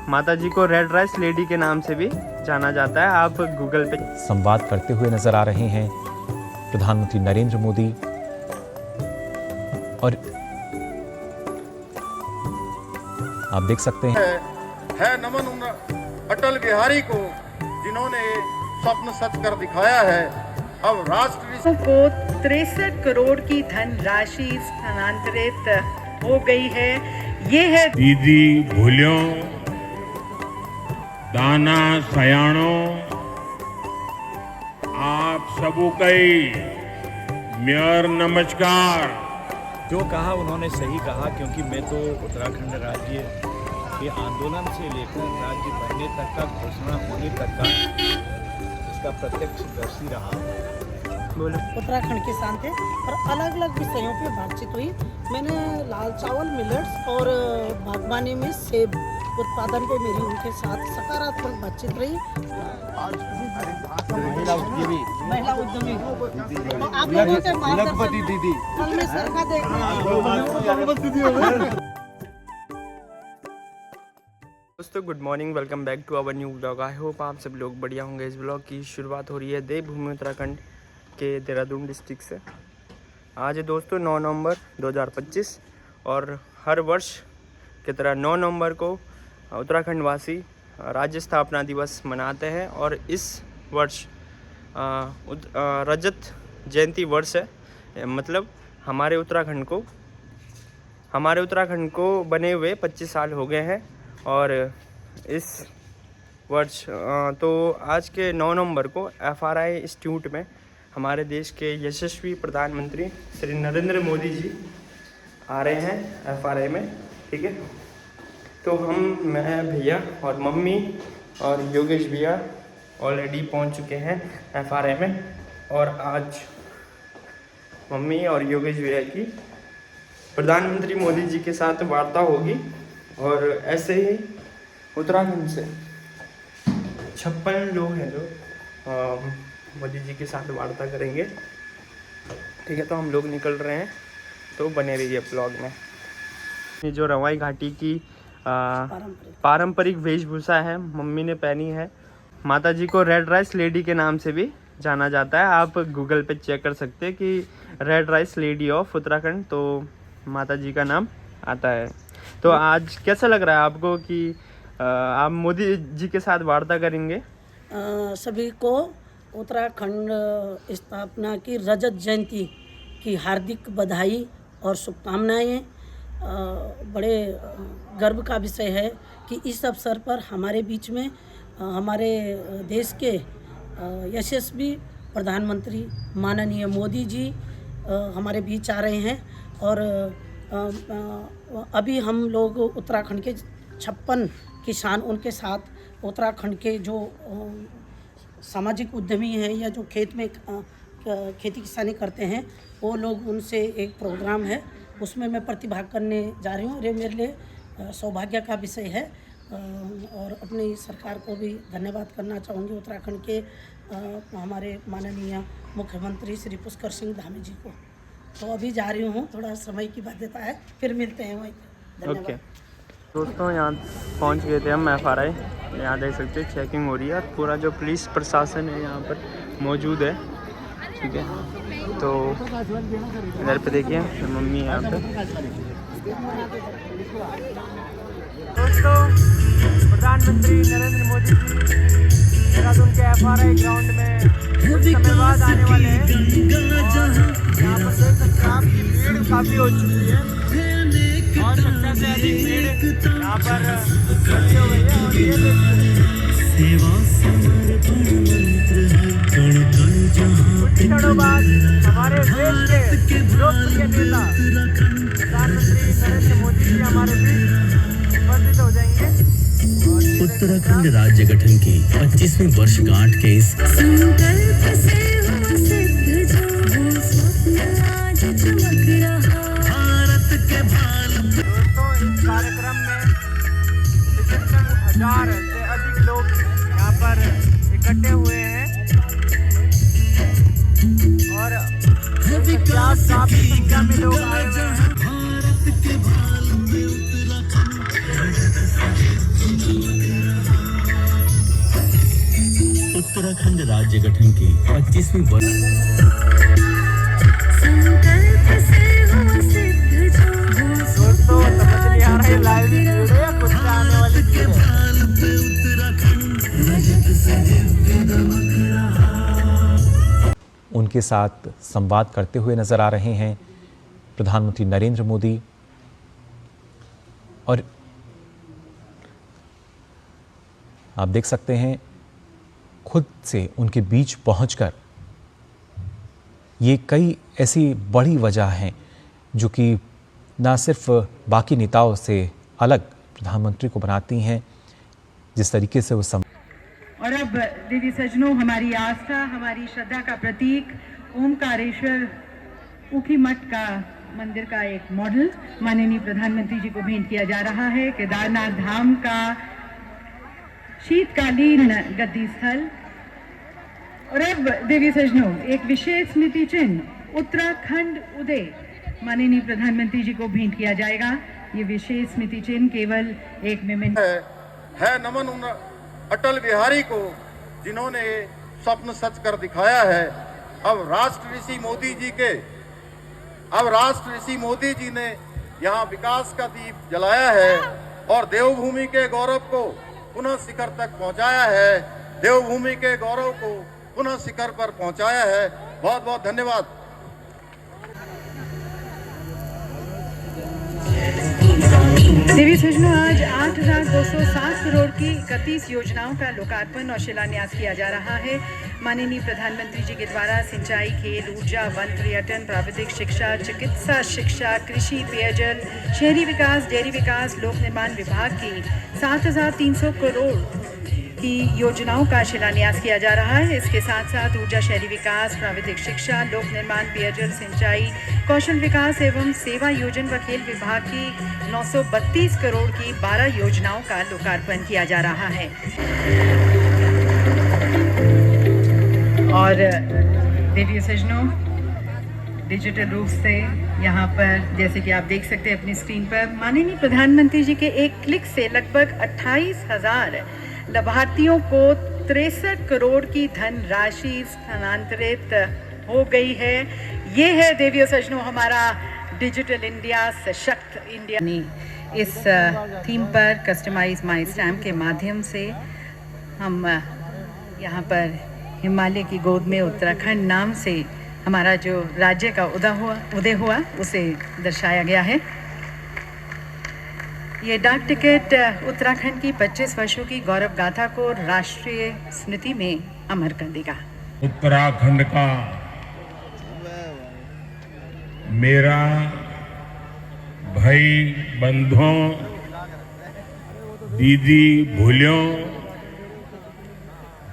माता जी को red rice lady के नाम से भी जाना जाता है। आप गूगल पे संवाद करते हुए नजर आ रहे हैं प्रधानमंत्री नरेंद्र मोदी। और आप देख सकते है नमन उन अटल बिहारी को जिन्होंने स्वप्न सच कर दिखाया है। अब राष्ट्र को 63 करोड़ की धनराशि स्थानांतरित हो गई है। ये है दीदी भूलियों दाना सयाणो आप सबू कई मेयर नमस्कार। जो कहा उन्होंने सही कहा, क्योंकि मैं तो उत्तराखंड राज्य के आंदोलन से लेकर राज्य बनने तक का, घोषणा होने तक का इसका प्रत्यक्षदर्शी रहा। उत्तराखंड किसान थे और अलग अलग विषयों पे बातचीत हुई। मैंने लाल चावल, मिलेट्स और बागवानी में सेब उत्पादन पे मेरी उनके साथ सकारात्मक बातचीत रही। महिला उद्यमी तो आप लोगों के मार्गदर्शन दीदी कल में सरकार दोस्तों good morning, welcome back to our new blog. I hope आप सब लोग बढ़िया होंगे। इस ब्लॉग की शुरुआत हो रही है देवभूमि उत्तराखंड के देहरादून डिस्ट्रिक्ट से। आज है दोस्तों 9 नवंबर 2025 और हर वर्ष की तरह 9 नवंबर को उत्तराखंड वासी राज्य स्थापना दिवस मनाते हैं। और इस वर्ष रजत जयंती वर्ष है, मतलब हमारे उत्तराखंड को बने हुए 25 साल हो गए हैं। और इस वर्ष तो आज के 9 नवंबर को FRI इंस्टीट्यूट में हमारे देश के यशस्वी प्रधानमंत्री श्री नरेंद्र मोदी जी आ रहे हैं FRI में, ठीक है। तो मैं भैया और मम्मी और योगेश भैया ऑलरेडी पहुंच चुके हैं FRI में। और आज मम्मी और योगेश भैया की प्रधानमंत्री मोदी जी के साथ वार्ता होगी। और ऐसे ही उत्तराखंड से 56 लोग हैं जो मोदी जी के साथ वार्ता करेंगे, ठीक है। तो हम लोग निकल रहे हैं, तो बने रहिए ब्लॉग में। ये जो रवाई घाटी की पारंपरिक वेशभूषा है मम्मी ने पहनी है। माता जी को रेड राइस लेडी के नाम से भी जाना जाता है। आप गूगल पे चेक कर सकते हैं कि red rice lady of Uttarakhand, तो माता जी का नाम आता है। तो आज कैसा लग रहा है आपको कि आप मोदी जी के साथ वार्ता करेंगे? सभी को उत्तराखंड स्थापना की रजत जयंती की हार्दिक बधाई और शुभकामनाएं। बड़े गर्व का विषय है कि इस अवसर पर हमारे बीच में हमारे देश के यशस्वी प्रधानमंत्री माननीय मोदी जी हमारे बीच आ रहे हैं। और अभी हम लोग उत्तराखंड के 56 किसान, उनके साथ उत्तराखंड के जो सामाजिक उद्यमी हैं या जो खेत में खेती किसानी करते हैं, वो लोग, उनसे एक प्रोग्राम है, उसमें मैं प्रतिभाग करने जा रही हूँ। और ये मेरे लिए सौभाग्य का विषय है। और अपनी सरकार को भी धन्यवाद करना चाहूँगी, उत्तराखंड के हमारे माननीय मुख्यमंत्री श्री पुष्कर सिंह धामी जी को। तो अभी जा रही हूँ, थोड़ा समय की बाध्यता है, फिर मिलते हैं वहीं पर। ओके दोस्तों, यहाँ पहुँच गए थे हम FRI। यहाँ देख सकते हैं चेकिंग हो रही है और पूरा जो पुलिस प्रशासन है यहाँ पर मौजूद है, ठीक है। तो इधर पे देखिए मम्मी यहाँ पे। दोस्तों प्रधानमंत्री नरेंद्र मोदी जी देहरादून के FRI ग्राउंड में कुछ समय बाद आने वाले हैं। यहाँ पर देख सकते हैं आप की भीड़ काफ़ी हो चुकी है और 70 से अधिक भीड़ यहाँ पर इकट्ठी हो गई है। और ये कुछ क्षणों बाद हमारे देश के लोकप्रिय नेता प्रधानमंत्री नरेंद्र मोदी जी हमारे बीच उपस्थित हो जाएंगे। उत्तराखंड राज्य गठन की 25वीं वर्षगांठ के इस संकल्प से हो सिद्ध जो स्वप्न आज चमक रहा भारत के दोस्तों, इस कार्यक्रम में 1000 से अधिक लोग यहाँ पर इकट्ठे हुए हैं और काफी संख्या में लोग आए हुए हैं। उत्तराखंड राज्य गठन की 25वीं वर्ष संकल्प से हो सिद्ध जो वो दोस्तों समझ नहीं आ रहा है लाइव वीडियो या कुछ आने वाली वीडियो है। उनके साथ संवाद करते हुए नजर आ रहे हैं प्रधानमंत्री नरेंद्र मोदी। और आप देख सकते हैं खुद से उनके बीच पहुंचकर ये कई ऐसी बड़ी वजह हैं जो कि ना सिर्फ बाकी नेताओं से अलग प्रधानमंत्री को बनाती हैं, जिस तरीके से वो और अब देवी सजनों, हमारी आस्था, हमारी श्रद्धा का प्रतीक ओमकारेश्वर ऊखी मठ का मंदिर का एक मॉडल माननीय प्रधानमंत्री जी को भेंट किया जा रहा है। केदारनाथ धाम का शीतकालीन गद्दी स्थल। और अब देवी सजनों, एक विशेष स्मृति चिन्ह उत्तराखंड उदय माननीय प्रधानमंत्री जी को भेंट किया जाएगा। ये विशेष स्मृति चिन्ह केवल एक मेमेंटो है नमन उन अटल बिहारी को जिन्होंने स्वप्न सच कर दिखाया है। अब राष्ट्र ऋषि मोदी जी ने यहाँ विकास का दीप जलाया है और देवभूमि के गौरव को पुनः शिखर तक पहुंचाया है। देवभूमि के गौरव को पुनः शिखर पर पहुंचाया है। बहुत बहुत धन्यवाद। देवी सजनों, आज 8,207 करोड़ की 31 योजनाओं का लोकार्पण और शिलान्यास किया जा रहा है। माननीय प्रधानमंत्री जी के द्वारा सिंचाई, खेल, ऊर्जा, वन, पर्यटन, प्राविधिक शिक्षा, चिकित्सा शिक्षा, कृषि, पेयजल, शहरी विकास, डेयरी विकास, लोक निर्माण विभाग की 7,300 करोड़ की योजनाओं का शिलान्यास किया जा रहा है। इसके साथ साथ ऊर्जा, शहरी विकास, प्राविधिक शिक्षा, लोक निर्माण, पेयजल, सिंचाई, कौशल विकास एवं सेवा योजन व खेल विभाग की 932 करोड़ की 12 योजनाओं का लोकार्पण किया जा रहा है। और देवी सजनों, डिजिटल रूप से यहाँ पर जैसे कि आप देख सकते हैं अपनी स्क्रीन पर, माननीय प्रधानमंत्री जी के एक क्लिक से लगभग 28,000 लाभार्थियों को 63 करोड़ की धनराशि स्थानांतरित हो गई है। ये है देवी सजनों हमारा डिजिटल इंडिया, सशक्त इंडिया। इस थीम पर कस्टमाइज माई स्टैम्प के माध्यम से हम यहाँ पर हिमालय की गोद में उत्तराखंड नाम से हमारा जो राज्य का उदय हुआ उसे दर्शाया गया है। ये डाक टिकट उत्तराखंड की 25 वर्षों की गौरव गाथा को राष्ट्रीय स्मृति में अमर कर देगा। उत्तराखंड का मेरा भाई बंधुओं, दीदी भूलियों,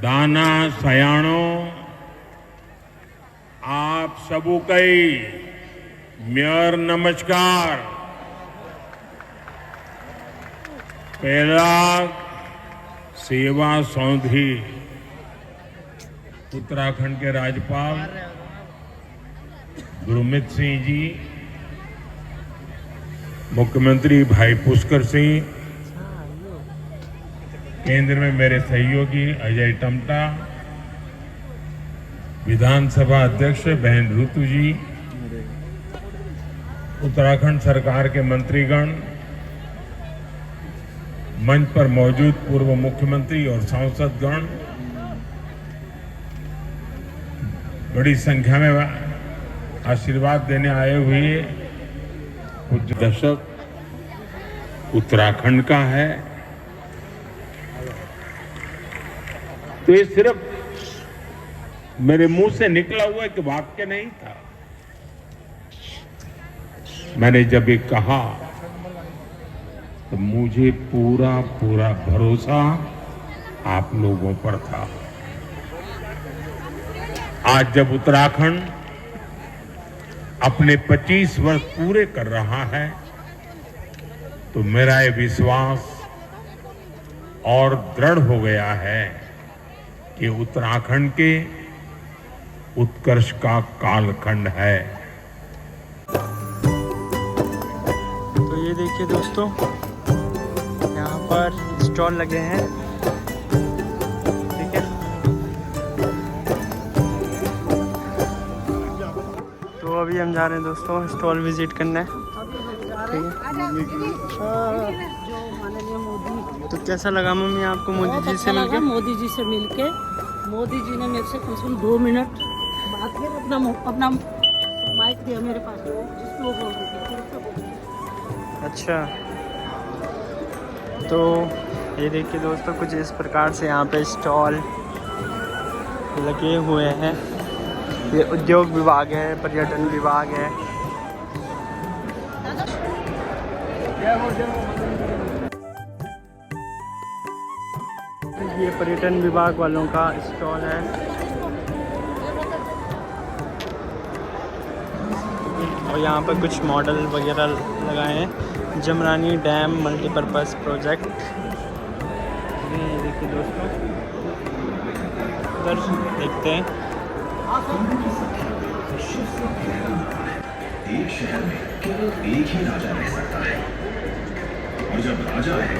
दाना सयाणों, आप सबू कई मेयर नमस्कार। पहला सेवा सौंधी उत्तराखंड के राज्यपाल गुरमीत सिंह जी, मुख्यमंत्री भाई पुष्कर सिंह, केंद्र में मेरे सहयोगी अजय टमटा, विधानसभा अध्यक्ष बहन ऋतु जी, उत्तराखंड सरकार के मंत्रीगण, मंच पर मौजूद पूर्व मुख्यमंत्री और सांसदगण, बड़ी संख्या में आशीर्वाद देने आए हुए कुछ दशक उत्तराखंड का है। तो ये सिर्फ मेरे मुंह से निकला हुआ एक वाक्य नहीं था। मैंने जब ये कहा तो मुझे पूरा भरोसा आप लोगों पर था। आज जब उत्तराखंड अपने 25 वर्ष पूरे कर रहा है तो मेरा ये विश्वास और दृढ़ हो गया है कि उत्तराखंड के उत्कर्ष का कालखंड है। तो ये देखिए दोस्तों, यहाँ पर स्टॉल लगे हैं, ठीक है। अभी हम जा रहे हैं दोस्तों स्टॉल विजिट करने। ठीक है, जो माननीय मोदी, तो कैसा लगा मम्मी आपको मोदी जी से मिलके? मोदी जी से मिलके मोदी जी ने मेरे से कम से कम 2 मिनट बात कर अपना माइक दिया मेरे पास, जिसमें वो बोल रही थी। अच्छा, तो ये देखिए दोस्तों, कुछ इस प्रकार से यहाँ पे स्टॉल लगे हुए हैं। ये उद्योग विभाग है, पर्यटन विभाग है। ये पर्यटन विभाग वालों का स्टॉल है। और यहाँ पर कुछ मॉडल वगैरह लगाए हैं। Jamrani dam multipurpose project. ये देखिए दोस्तों, उधर देखते हैं। एक शहर में केवल एक ही राजा रह सकता है, और जब राजा है।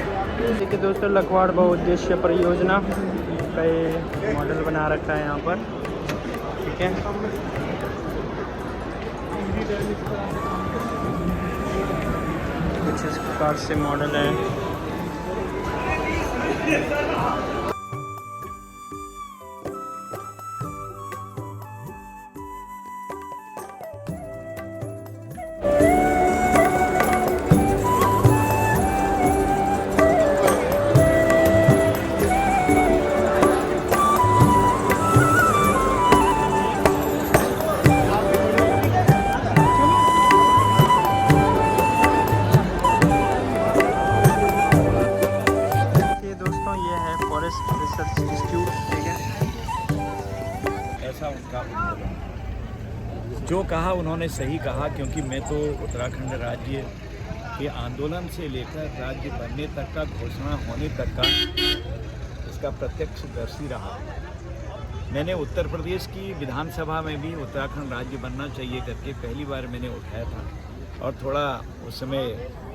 देखिए दोस्तों, लखवाड़ बहुउद्देश्य परियोजना का ये मॉडल बना रखा है यहाँ पर। ठीक है, कुछ इस प्रकार से मॉडल है। Research institute. ठीक है, ऐसा उनका उन्होंने जो कहा उन्होंने सही कहा, क्योंकि मैं तो उत्तराखंड राज्य के आंदोलन से लेकर राज्य बनने तक का, घोषणा होने तक का इसका प्रत्यक्षदर्शी रहा। मैंने उत्तर प्रदेश की विधानसभा में भी उत्तराखंड राज्य बनना चाहिए करके पहली बार मैंने उठाया था, और थोड़ा उस समय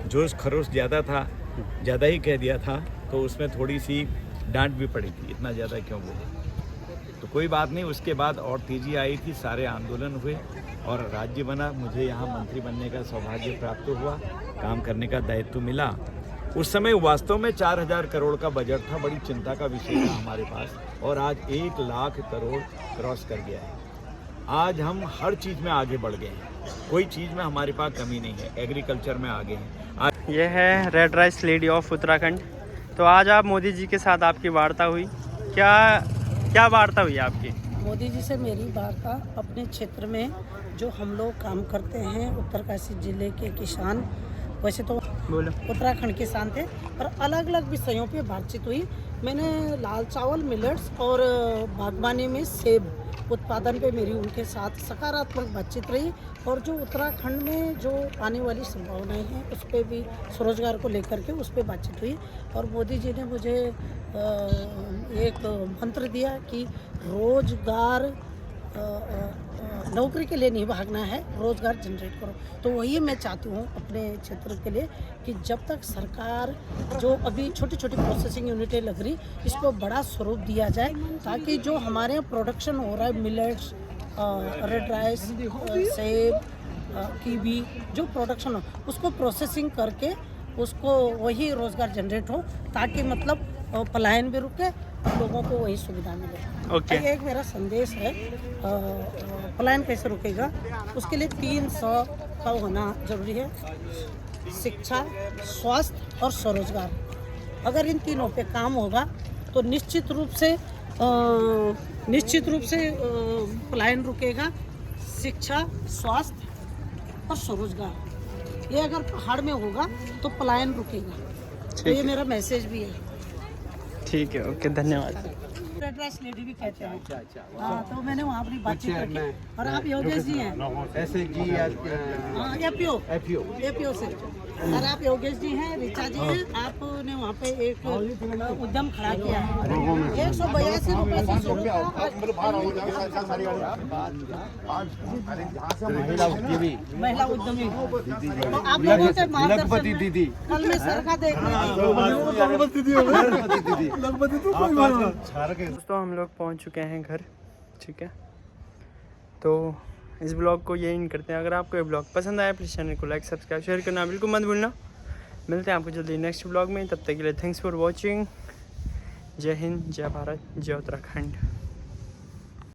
जोश खरोश ज़्यादा था, ज़्यादा ही कह दिया था, तो उसमें थोड़ी सी डांट भी पड़ी थी, इतना ज़्यादा क्यों बोले। तो कोई बात नहीं, उसके बाद और तेज़ी आई थी, सारे आंदोलन हुए और राज्य बना। मुझे यहाँ मंत्री बनने का सौभाग्य प्राप्त हुआ, काम करने का दायित्व मिला। उस समय वास्तव में 4000 करोड़ का बजट था, बड़ी चिंता का विषय था हमारे पास, और आज 1 लाख करोड़ क्रॉस कर गया है। आज हम हर चीज़ में आगे बढ़ गए हैं, कोई चीज़ में हमारे पास कमी नहीं है, एग्रीकल्चर में आगे हैं। ये है red rice lady of Uttarakhand. तो आज आप मोदी जी के साथ आपकी वार्ता हुई, क्या वार्ता हुई आपकी? मोदी जी से मेरी वार्ता अपने क्षेत्र में जो हम लोग काम करते हैं, उत्तरकाशी जिले के किसान, वैसे तो बोलो उत्तराखंड किसान थे, पर अलग अलग विषयों पे बातचीत हुई। मैंने लाल चावल, मिलेट्स और बागवानी में सेब उत्पादन पे मेरी उनके साथ सकारात्मक बातचीत रही, और जो उत्तराखंड में जो आने वाली संभावनाएं हैं उस पर भी, स्वरोजगार को लेकर के उस पर बातचीत हुई। और मोदी जी ने मुझे एक मंत्र दिया कि रोजगार नौकरी के लिए नहीं भागना है, रोजगार जनरेट करो। तो वही मैं चाहती हूँ अपने क्षेत्र के लिए कि जब तक सरकार जो अभी छोटी छोटी प्रोसेसिंग यूनिटें लग रही, इसको बड़ा स्वरूप दिया जाए, ताकि जो हमारे यहाँ प्रोडक्शन हो रहा है, मिलेट्स, रेड राइस, सेब, कीवी, जो प्रोडक्शन हो उसको प्रोसेसिंग करके उसको वही रोजगार जनरेट हो, ताकि मतलब पलायन भी रुके, लोगों को वही सुविधा मिले। ओके। ये एक मेरा संदेश है। पलायन कैसे रुकेगा, उसके लिए 3 सौ का होना जरूरी है: शिक्षा, स्वास्थ्य और स्वरोजगार। अगर इन तीनों पे काम होगा तो निश्चित रूप से पलायन रुकेगा। शिक्षा, स्वास्थ्य और स्वरोजगार, ये अगर पहाड़ में होगा तो पलायन रुकेगा। तो ये मेरा मैसेज भी है। ठीक है, ओके, धन्यवाद। रेड राइस लेडी भी कहते हैं। हाँ, तो मैंने वहाँ अपनी बातचीत रखी। और आप योगेश जी हैं? ऐसे जी एपीओ से। और आप योगेश जी हैं, ऋचा जी हैं। आपने वहाँ पे एक उद्यम खड़ा किया है। 182 रुपये से शुरू हुआ। महिला उद्यमी। तो आप लोगों से मार्गदर्शन दीदी कल मैं सरका देखने दोस्तों हम लोग पहुंच चुके हैं घर। ठीक है, तो इस ब्लॉग को यही इन करते हैं। अगर आपको ये ब्लॉग पसंद आया प्लीज़ चैनल को लाइक सब्सक्राइब शेयर करना बिल्कुल मत भूलना। मिलते हैं आपको जल्दी नेक्स्ट ब्लॉग में, तब तक के लिए थैंक्स फॉर वॉचिंग। जय हिंद, जय भारत, जय उत्तराखंड।